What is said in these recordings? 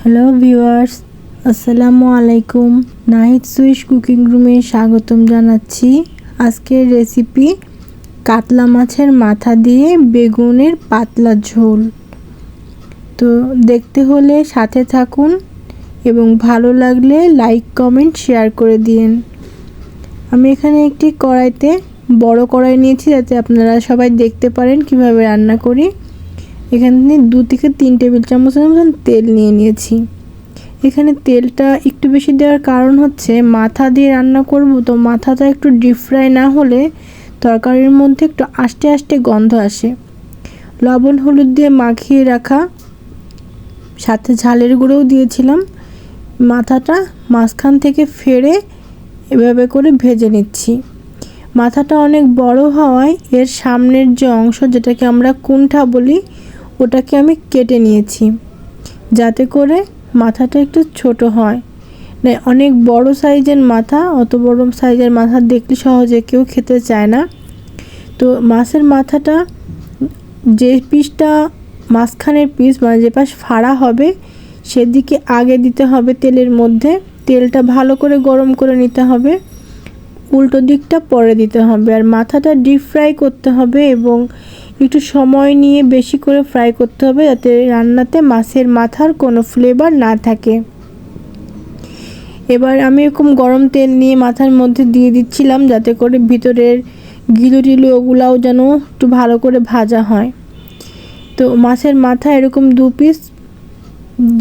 Hello viewers, আসসালামু আলাইকুম। Nahid Swiss cooking রুমে স্বাগতম জানাচ্ছি। আজকের রেসিপি কাতলা মাছের মাথা দিয়ে বেগুনের পাতলা ঝোল। তো দেখতে হলে সাথে থাকুন এবং ভালো লাগলে লাইক কমেন্ট শেয়ার করে দিন। আমি এখানে একটি কড়াইতে বড় কড়াই নিয়েছি যাতে আপনারা সবাই দেখতে পারেন কিভাবে রান্না করি। এখানে 2 থেকে 3 টেবিল চামচ মতন তেল নিয়ে নিয়েছি। এখানে তেলটা একটু বেশি দেওয়ার কারণ হচ্ছে মাথা দিয়ে রান্না করব, তো মাথাটা একটু ডিপ ফ্রাই না হলে তরকারির মধ্যে একটু আস্তে আস্তে গন্ধ আসে। লবণ হলুদ দিয়ে মাখিয়ে রাখা, সাথে ঝালের গুঁড়োও দিয়েছিলাম। মাথাটা মাঝখান থেকে ফেড়ে এভাবে করে ভেজে নিচ্ছি। মাথাটা অনেক বড় হওয়ায় এর সামনের যে অংশ, যেটাকে আমরা কুণ্ঠা বলি, ওটাকে আমি কেটে নিয়েছি যাতে করে মাথাটা একটু ছোট হয়। না, অনেক বড় সাইজের মাথা, অত বড় সাইজের মাথা দেখলে সহজে কেউ খেতে চায় না। তো মাছের মাথাটা যে পিসটা মাঝখানের পিস, মানে যে পাশ ফাড়া হবে সেদিকে আগে দিতে হবে তেলের মধ্যে। তেলটা ভালো করে গরম করে নিতে হবে, উল্টো দিকটা পরে দিতে হবে। আর মাথাটা ডিপ ফ্রাই করতে হবে এবং একটু সময় নিয়ে বেশি করে ফ্রাই করতে হবে যাতে রান্নাতে মাছের মাথার কোনো ফ্লেভার না থাকে। এবার আমি এরকম গরম তেল নিয়ে মাথার মধ্যে দিয়ে দিচ্ছিলাম যাতে করে ভিতরের গিলু টিলু ওগুলাও যেন একটু ভালো করে ভাজা হয়। তো মাছের মাথা এরকম 2 পিস,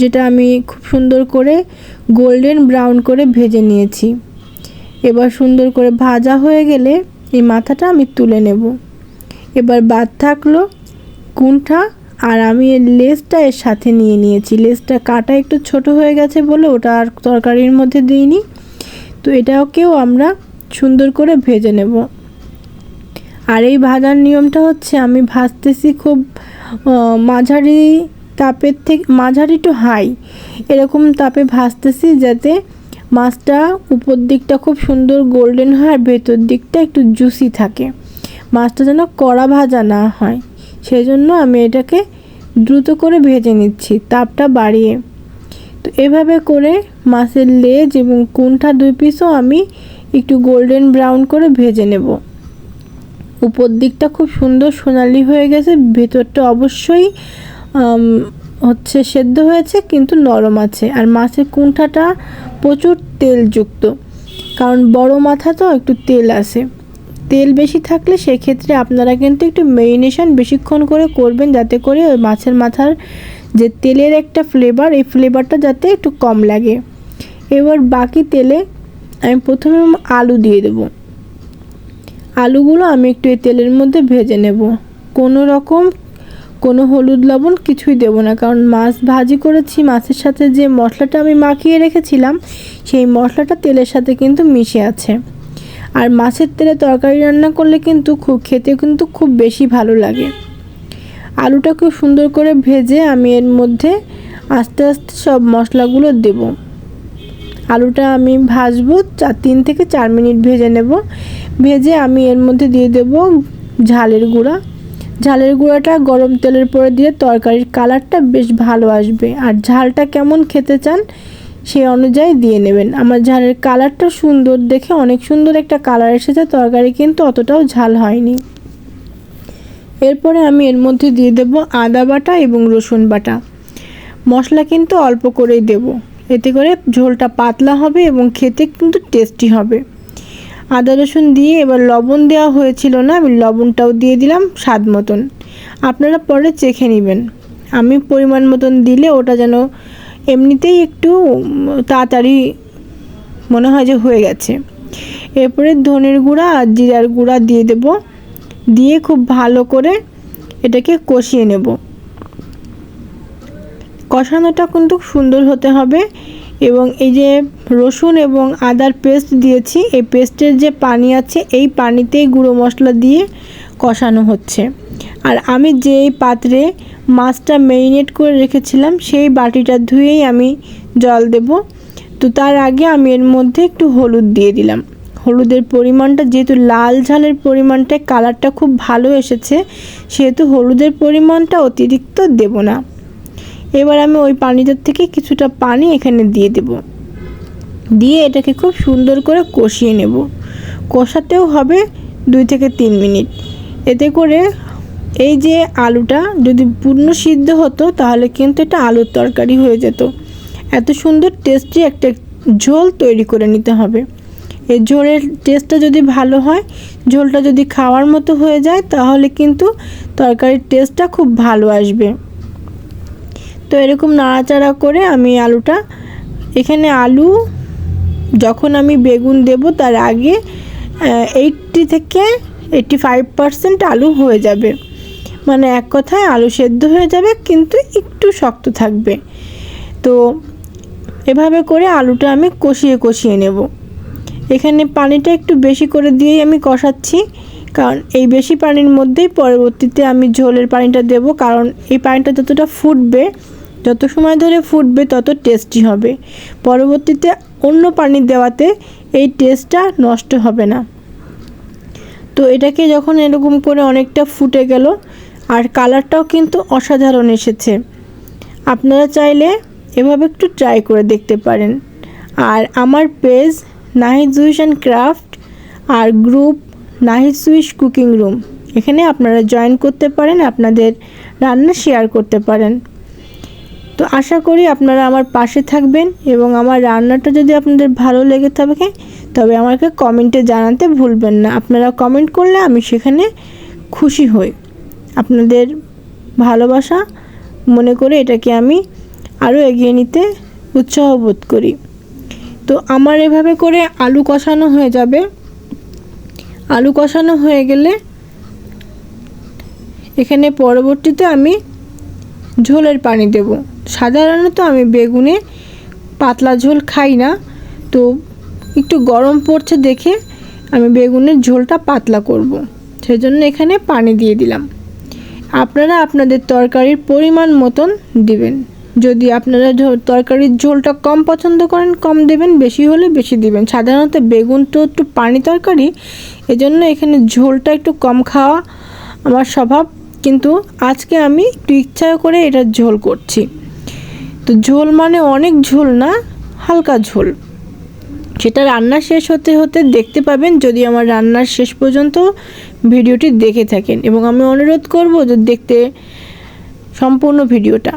যেটা আমি খুব সুন্দর করে গোল্ডেন ব্রাউন করে ভেজে নিয়েছি। এবার সুন্দর করে ভাজা হয়ে গেলে এই মাথাটা আমি তুলে নেব। এবার বাদ থাকলো কুণ্ঠা, আর আমি এর লেজটা এর সাথে নিয়ে নিয়েছি। লেজটা কাটা একটু ছোট হয়ে গেছে বলে ওটা আর তরকারির মধ্যে দিইনি। তো এটাকেও আমরা সুন্দর করে ভেজে নেব। আর এই ভাজার নিয়মটা হচ্ছে আমি ভাজতেছি খুব মাঝারি তাপের থেকে, মাঝারি টু হাই এরকম তাপে ভাজতেছি যাতে মাছটা উপর দিকটা খুব সুন্দর গোল্ডেন হয় আর ভেতর দিকটা একটু জুসি থাকে। মাছটা যেন কড়া ভাজা না হয়, সেই জন্য আমি এটাকে দ্রুত করে ভেজে নিচ্ছি তাপটা বাড়িয়ে। তো এভাবে করে মাছের লেজ এবং কুণ্ঠা 2 পিসও আমি একটু গোল্ডেন ব্রাউন করে ভেজে নেব। উপর দিকটা খুব সুন্দর সোনালি হয়ে গেছে, ভেতরটা অবশ্যই সেদ্ধ হয়েছে কিন্তু নরম আছে। আর মাছের কুণ্ঠাটা প্রচুর তেলযুক্ত, কারণ বড় মাথা তো একটু তেল আছে। তেল বেশি থাকলে সেক্ষেত্রে আপনারা কিন্তু একটু ম্যারিনেশন বেশিক্ষণ করে করবেন যাতে করে ওই মাছের মাথার যে তেলের একটা ফ্লেভার, এই ফ্লেভারটা যাতে একটু কম লাগে। এবার বাকি তেলে আমি প্রথমে আলু দিয়ে দেব। আলুগুলো আমি একটু এই তেলের মধ্যে ভেজে নেব। কোনো হলুদ লবণ কিছুই দেব না, কারণ মাছ ভাজি করেছি, মাছের সাথে যে মশলাটা আমি মাখিয়ে রেখেছিলাম সেই মশলাটা তেলের সাথে কিন্তু মিশে আছে। আর মাছের তেলে তরকারি রান্না করলে কিন্তু খেতে কিন্তু খুব বেশি ভালো লাগে। আলুটা খুব সুন্দর করে ভেজে আমি এর মধ্যে আস্তে আস্তে সব মশলাগুলো দেব। আলুটা আমি ভাজবো 3 থেকে 4 মিনিট ভেজে নেব। ভেজে আমি এর মধ্যে দিয়ে দেব ঝালের গুঁড়া। ঝালের গুঁড়াটা গরম তেলের পরে দিলে তরকারির কালারটা বেশ ভালো আসবে। আর ঝালটা কেমন খেতে চান সেই অনুযায়ী দিয়ে নেবেন। আমার ঝালের কালারটা সুন্দর দেখে অনেক সুন্দর একটা কালার এসেছে, তরকারি কিন্তু অতটাও ঝাল হয়নি। এরপরে আমি এর মধ্যে দিয়ে দেব আদা বাটা এবং রসুন বাটা। মশলা কিন্তু অল্প করেই দেব, এতে করে ঝোলটা পাতলা হবে এবং খেতে কিন্তু টেস্টি হবে। আদা রসুন দিয়ে এবার লবণ দেওয়া হয়েছিল না, আমি লবণটাও দিয়ে দিলাম স্বাদ মতন। আপনারা পরে চেখে নেবেন। আমি পরিমাণ মতন দিলে ওটা যেন এমনিতেই একটু তাড়াতাড়ি মনে হয় যে হয়ে গেছে। এরপরে ধনের গুঁড়া আর জিরার গুঁড়া দিয়ে দেব, দিয়ে খুব ভালো করে এটাকে কষিয়ে নেব। কষানোটা কিন্তু সুন্দর হতে হবে। এবং এই যে রসুন এবং আদার পেস্ট দিয়েছি, এই পেস্টের যে পানি আছে এই পানিতেই গুঁড়ো মশলা দিয়ে কষানো হচ্ছে। আর আমি যেই পাত্রে মাছটা ম্যারিনেট করে রেখেছিলাম সেই বাটিটা ধুয়েই আমি জল দেব। তো তার আগে আমি এর মধ্যে একটু হলুদ দিয়ে দিলাম। হলুদের পরিমাণটা, যেহেতু লাল ঝালের পরিমাণটা কালারটা খুব ভালো এসেছে, সেহেতু হলুদের পরিমাণটা অতিরিক্ত দেব না। এবার আমি ওই পানিটার থেকে কিছুটা পানি এখানে দিয়ে দেব, দিয়ে এটাকে খুব সুন্দর করে কষিয়ে নেব। কষাতেও হবে 2 থেকে 3 মিনিট। এতে করে এই যে আলুটা যদি পূর্ণ সিদ্ধ হতো তাহলে কিন্তু এটা আলুর তরকারি হয়ে যেত। এত সুন্দর টেস্টি একটা ঝোল তৈরি করে নিতে হবে। এই ঝোলের টেস্টটা যদি ভালো হয়, ঝোলটা যদি খাওয়ার মতো হয়ে যায়, তাহলে কিন্তু তরকারির টেস্টটা খুব ভালো আসবে। তো এরকম নাড়াচাড়া করে আমি আলুটা, এখানে আলু যখন আমি বেগুন দেব তার আগে 80 থেকে 85% আলু হয়ে যাবে, মানে এক কথায় আলু সেদ্ধ হয়ে যাবে, কিন্তু একটু শক্ত থাকবে। তো এভাবে করে আলুটা আমি কষিয়ে নেব। এখানে পানিটা একটু বেশি করে দিয়েই আমি কষাচ্ছি, কারণ এই বেশি পানির মধ্যেই পরবর্তীতে আমি ঝোলের পানিটা দেব, কারণ এই পানিটা যতটা ফুটবে, যত সময় ধরে ফুটবে তত টেস্টি হবে। পরবর্তীতে অন্য পানি দেওয়াতে এই টেস্টটা নষ্ট হবে না। তো এটাকে যখন এরকম করে অনেকটা ফুটে গেল, আর কালারটাও কিন্তু অসাধারণ এসেছে। আপনারা চাইলে এভাবে একটু ট্রাই করে দেখতে পারেন। আর আমার পেজ নাহিদ জুইশ অ্যান্ড ক্রাফট আর গ্রুপ নাহিদ জুইশ কুকিং রুম, এখানে আপনারা জয়েন করতে পারেন, আপনাদের রান্না শেয়ার করতে পারেন। তো আশা করি আপনারা আমার পাশে থাকবেন, এবং আমার রান্নাটা যদি আপনাদের ভালো লেগে থাকে তবে আমাকে কমেন্টে জানাতে ভুলবেন না। আপনারা কমেন্ট করলে আমি সেখানে খুশি হই। আপনাদের ভালোবাসা মনে করে এটাকে আমি আরও এগিয়ে নিতে উৎসাহ বোধ করি। তো আমার এভাবে করে আলু কষানো হয়ে যাবে। আলু কষানো হয়ে গেলে এখানে পরবর্তীতে আমি ঝোলের পানি দেব। সাধারণত আমি বেগুনে পাতলা ঝোল খাই না, তো একটু গরম পড়ছে দেখে আমি বেগুনের ঝোলটা পাতলা করব, সেজন্য এখানে পানি দিয়ে দিলাম। আপনারা আপনাদের তরকারির পরিমাণ মতন দিবেন। যদি আপনারা তরকারির ঝোলটা কম পছন্দ করেন কম দেবেন, বেশি হলে বেশি দিবেন। সাধারণত বেগুন তো একটু পানি তরকারি, এজন্য এখানে ঝোলটা একটু কম খাওয়া আমার স্বভাব, কিন্তু আজকে আমি একটু ইচ্ছা করে এটা ঝোল করছি। তো ঝোল মানে অনেক ঝোল না, হালকা ঝোল। সেটা রান্না শেষ হতে হতে দেখতে পাবেন, যদি আমার রান্নার শেষ পর্যন্ত ভিডিওটি দেখে থাকেন, এবং আমি অনুরোধ করব যে দেখতে সম্পূর্ণ ভিডিওটা।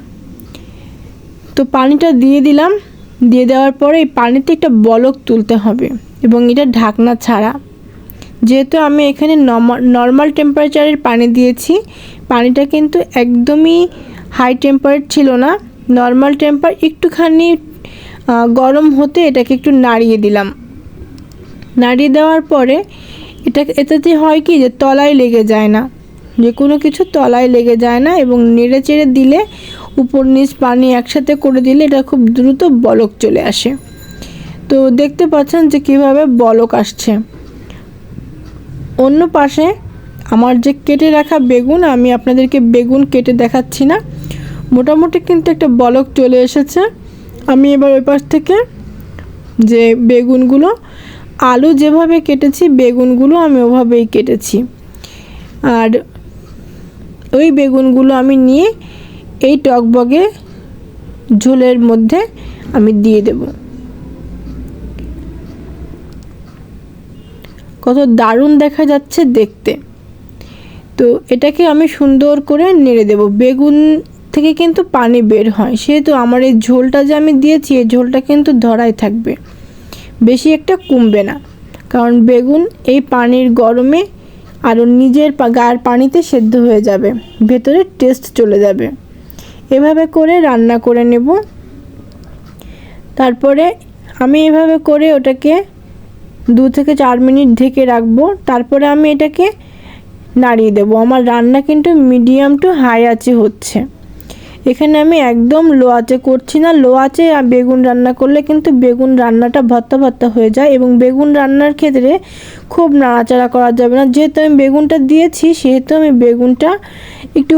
তো পানিটা দিয়ে দিলাম, দিয়ে দেওয়ার পরে এই পানিতে একটা বলক তুলতে হবে, এবং এটা ঢাকনা ছাড়া। যেহেতু আমি এখানে নর্মাল টেম্পারেচারের পানি দিয়েছি, পানিটা কিন্তু একদমই হাই টেম্পারেচার ছিল না, নর্মাল টেম্পার, একটুখানি গরম হতে এটাকে একটু নাড়িয়ে দিলাম। নাড়িয়ে দেওয়ার পরে এটাতে হয় কি যে তলায় লেগে যায় না, যে কোনো কিছু তলায় লেগে যায় না, এবং নেড়ে চেড়ে দিলে উপর নিচ পানি একসাথে করে দিলে এটা খুব দ্রুত বলক চলে আসে। তো দেখতে পাচ্ছেন যে কিভাবে বলক আসছে। অন্য পাশে আমার যে কেটে রাখা বেগুন, আমি আপনাদেরকে বেগুন কেটে দেখাচ্ছি না, মোটামুটি কিন্তু একটা বলক চলে এসেছে। আমি এবার ওই পাশ থেকে যে বেগুনগুলো, আলু যেভাবে কেটেছি বেগুনগুলো আমি ওভাবেই কেটেছি, আর ওই বেগুনগুলো আমি নিয়ে এই টকবগে ঝোলের মধ্যে আমি দিয়ে দেব। কত দারুণ দেখা যাচ্ছে দেখতে। তো এটাকে আমি সুন্দর করে নেড়ে দেব। বেগুন থেকে কিন্তু পানি বের হয়, সেহেতু আমার এই ঝোলটা যে আমি দিয়েছি এই ঝোলটা কিন্তু ধরাই থাকবে, বেশি একটা কমবে না, কারণ বেগুন এই পানির গরমে আরও নিজের গায়ের পানিতে সেদ্ধ হয়ে যাবে, ভেতরে টেস্ট চলে যাবে। এভাবে করে রান্না করে নেব। তারপরে আমি এভাবে করে ওটাকে 2 থেকে 4 মিনিট ঢেকে রাখবো। তারপরে আমি এটাকে নাড়িয়ে দেব। আমার রান্না কিন্তু মিডিয়াম টু হাই আঁচে হচ্ছে, এখানে আমি একদম লো আঁচে করছি না। লো আঁচে বেগুন রান্না করলে কিন্তু বেগুন রান্নাটা ভর্তা ভর্তা হয়ে যায়, এবং বেগুন রান্নার ক্ষেত্রে খুব নাড়াচাড়া করা যাবে না। যেহেতু আমি বেগুনটা দিয়েছি সেহেতু আমি বেগুনটা একটু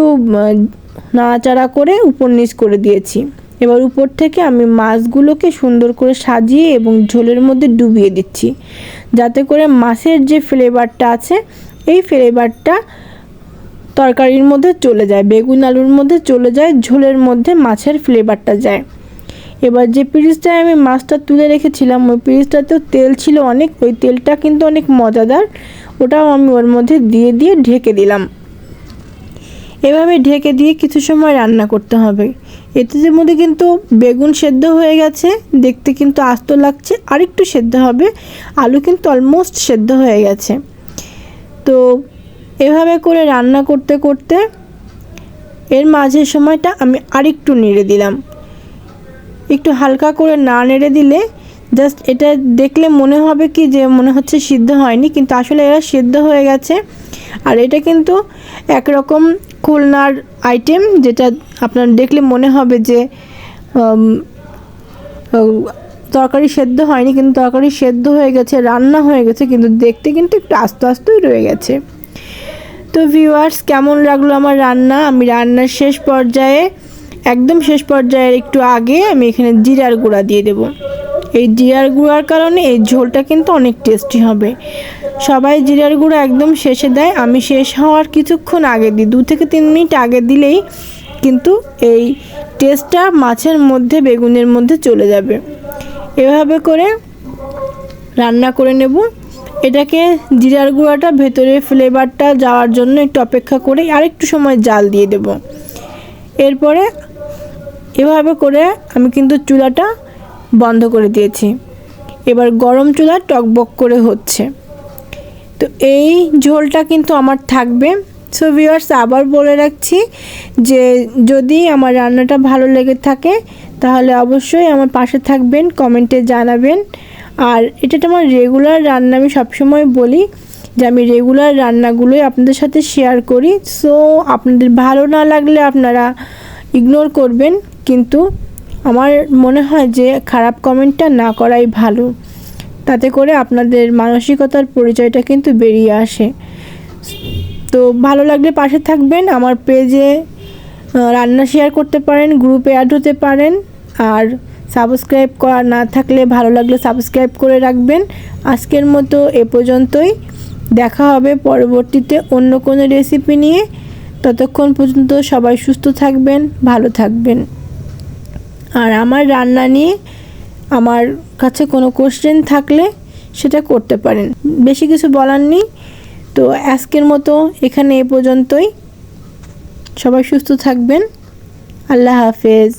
নাড়াচাড়া করে উপর নিচ করে দিয়েছি। এবার উপর থেকে আমি মাছগুলোকে সুন্দর করে সাজিয়ে এবং ঝোলের মধ্যে ডুবিয়ে দিচ্ছি, যাতে করে মাছের যে ফ্লেভারটা আছে এই ফ্লেভারটা তরকারির মধ্যে চলে যায়, বেগুন আলুর মধ্যে চলে যায়, ঝোলের মধ্যে মাছের ফ্লেভারটা যায়। এবার যে পিরিচটায় আমি মাছটা তুলে রেখেছিলাম ওই পিরিচটাতেও তেল ছিল অনেক, ওই তেলটা কিন্তু অনেক মজাদার, ওটাও আমি ওর মধ্যে দিয়ে দিয়ে ঢেকে দিলাম। এভাবে ঢেকে দিয়ে কিছু সময় রান্না করতে হবে। এর মধ্যে কিন্তু বেগুন সেদ্ধ হয়ে গেছে, দেখতে কিন্তু আস্ত লাগছে, আর একটু সেদ্ধ হবে। আলু কিন্তু অলমোস্ট সেদ্ধ হয়ে গেছে। তো এভাবে করে রান্না করতে করতে এর মাঝের সময়টা আমি আরেকটু নেড়ে দিলাম। একটু হালকা করে না নেড়ে দিলে জাস্ট এটা দেখলে মনে হবে কি যে মনে হচ্ছে সিদ্ধ হয়নি, কিন্তু আসলে এরা সিদ্ধ হয়ে গেছে। আর এটা কিন্তু একরকম খুলনার আইটেম, যেটা আপনার দেখলে মনে হবে যে তরকারি সেদ্ধ হয়নি, কিন্তু তরকারি সেদ্ধ হয়ে গেছে, রান্না হয়ে গেছে, কিন্তু দেখতে কিন্তু একটু আস্তে আস্তেই রয়ে গেছে। তো ভিউয়ার্স, কেমন লাগলো আমার রান্না? আমি রান্নার শেষ পর্যায়ে, একদম শেষ পর্যায়ের একটু আগে আমি এখানে জিরার গুঁড়া দিয়ে দেব। এই জিরার গুঁড়ার কারণে এই ঝোলটা কিন্তু অনেক টেস্টি হবে। সবাই জিরার গুঁড়া একদম শেষে দেয়, আমি শেষ হওয়ার কিছুক্ষণ আগে দিই, 2 থেকে 3 মিনিট আগে দিলেই কিন্তু এই টেস্টটা মাছের মধ্যে, বেগুনের মধ্যে চলে যাবে। এভাবে করে রান্না করে নেব। এটাকে জিরার গুঁড়াটা ভেতরে ফ্লেভারটা যাওয়ার জন্য একটু অপেক্ষা করে আরেকটু সময় জাল দিয়ে দেব। এরপরে এভাবে করে আমি কিন্তু চুলাটা বন্ধ করে দিয়েছি। এবার গরম চুলা টকবক করে হচ্ছে। তো এই ঝোলটা কিন্তু আমার থাকবে। সো ভিউয়ার্স, আবার বলে রাখছি যে যদি আমার রান্নাটা ভালো লেগে থাকে তাহলে অবশ্যই আমার পাশে থাকবেন, কমেন্টে জানাবেন। আর এটা আমার রেগুলার রান্না, আমি সবসময় বলি যে আমি রেগুলার রান্নাগুলোই আপনাদের সাথে শেয়ার করি। সো আপনাদের ভালো না লাগলে আপনারা ইগনোর করবেন, কিন্তু আমার মনে হয় যে খারাপ কমেন্টটা না করাই ভালো, তাতে করে আপনাদের মানসিকতার পরিচয়টা কিন্তু বেরিয়ে আসে। তো ভালো লাগলে পাশে থাকবেন, আমার পেজে রান্না শেয়ার করতে পারেন, গ্রুপে অ্যাড হতে পারেন। আর সাবস্ক্রাইব করা না থাকলে ভালো লাগলে সাবস্ক্রাইব করে রাখবেন। আজকের মতো এ পর্যন্তই, দেখা হবে পরবর্তীতে অন্য কোনো রেসিপি নিয়ে। ততক্ষণ পর্যন্ত সবাই সুস্থ থাকবেন, ভালো থাকবেন। আর আমার রান্না নিয়ে আমার কাছে কোনো কোশ্চেন থাকলে সেটা করতে পারেন, বেশি কিছু বলার নেই। তো আজকের মতো এখানে এ পর্যন্তই, সবাই সুস্থ থাকবেন। আল্লাহ হাফেজ।